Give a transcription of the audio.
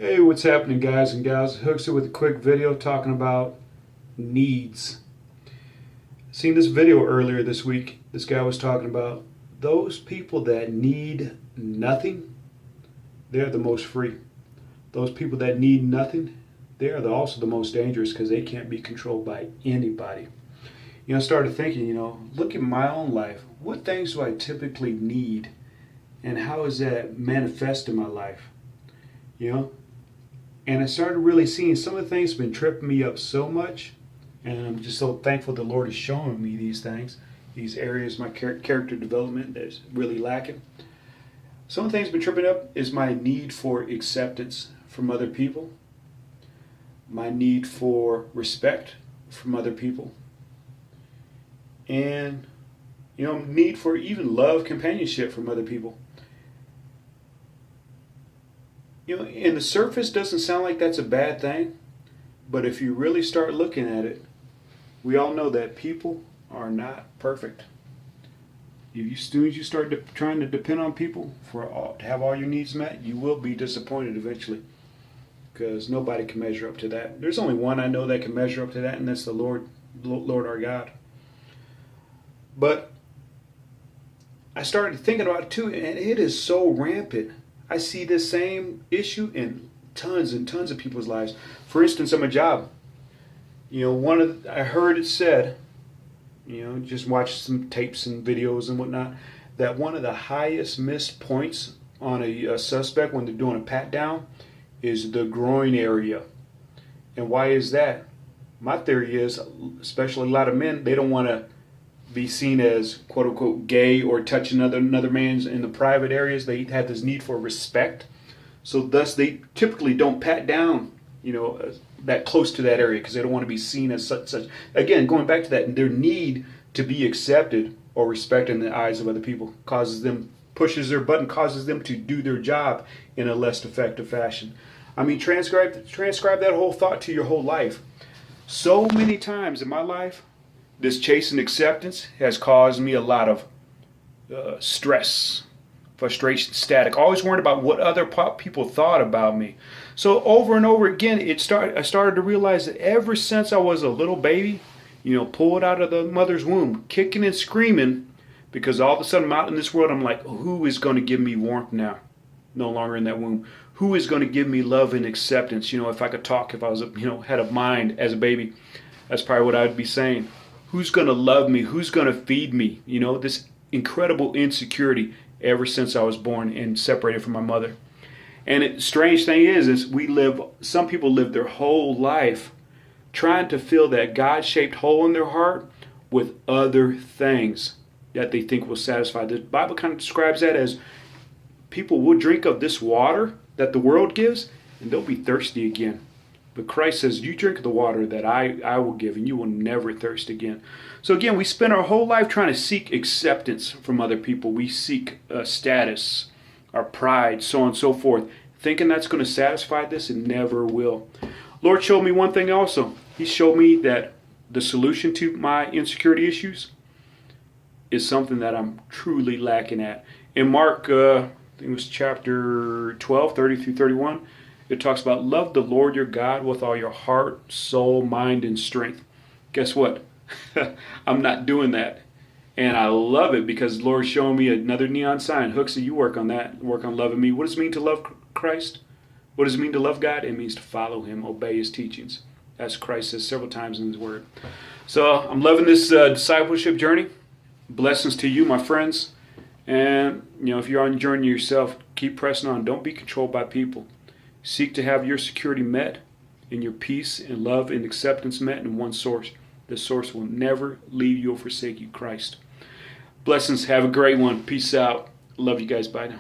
Hey, what's happening, guys and gals? Hookster with a quick video talking about needs. Seen this video earlier this week. This guy was talking about those people that need nothing, they're the most free. Those people that need nothing, they are also the most dangerous because they can't be controlled by anybody. I started thinking, look at my own life. What things do I typically need, and how is that manifest in my life? You know, and I started really seeing some of the things have been tripping me up so much, and I'm just so thankful the Lord is showing me these things, these areas, my character development that's really lacking. Some of the things been tripping up is my need for acceptance from other people, my need for respect from other people, and need for even love, companionship from other people. In the surface doesn't sound like that's a bad thing, but if you really start looking at it, we all know that people are not perfect. As soon as you start trying to depend on people to have all your needs met, you will be disappointed eventually, because nobody can measure up to that. There's only one I know that can measure up to that, and that's the Lord our God. But I started thinking about it too, and it is so rampant. I see this same issue in tons and tons of people's lives. For instance, on my job, I heard it said, just watch some tapes and videos and whatnot, that one of the highest missed points on a suspect when they're doing a pat down is the groin area. And why is that? My theory is, especially a lot of men, they don't want to be seen as quote unquote gay or touch another man's in the private areas. They have this need for respect, so thus they typically don't pat down that close to that area because they don't want to be seen as such. Again, going back to that, their need to be accepted or respected in the eyes of other people pushes their button, causes them to do their job in a less effective fashion. I mean, transcribe that whole thought to your whole life. So many times in my life, this chasing acceptance has caused me a lot of stress, frustration, static. Always worried about what other people thought about me. So over and over again, I started to realize that ever since I was a little baby, pulled out of the mother's womb, kicking and screaming, because all of a sudden I'm out in this world, I'm like, who is going to give me warmth now? No longer in that womb. Who is going to give me love and acceptance? If I could talk, if I was, had a mind as a baby, that's probably what I would be saying. Who's going to love me? Who's going to feed me? This incredible insecurity ever since I was born and separated from my mother. And the strange thing is some people live their whole life trying to fill that God-shaped hole in their heart with other things that they think will satisfy. The Bible kind of describes that as people will drink of this water that the world gives, and they'll be thirsty again. But Christ says, you drink the water that I will give, and you will never thirst again. So again, we spend our whole life trying to seek acceptance from other people. We seek status, our pride, so on and so forth, thinking that's going to satisfy this, and never will. Lord showed me one thing also. He showed me that the solution to my insecurity issues is something that I'm truly lacking at. In Mark, I think it was chapter 12, 30 through 31, it talks about love the Lord your God with all your heart, soul, mind, and strength. Guess what? I'm not doing that. And I love it because the Lord's showing me another neon sign. Hooksy, you work on that. Work on loving me. What does it mean to love Christ? What does it mean to love God? It means to follow Him, obey His teachings. As Christ says several times in His Word. So I'm loving this discipleship journey. Blessings to you, my friends. And, if you're on your journey yourself, keep pressing on. Don't be controlled by people. Seek to have your security met and your peace and love and acceptance met in one source. The source will never leave you or forsake you, Christ. Blessings. Have a great one. Peace out. Love you guys. Bye now.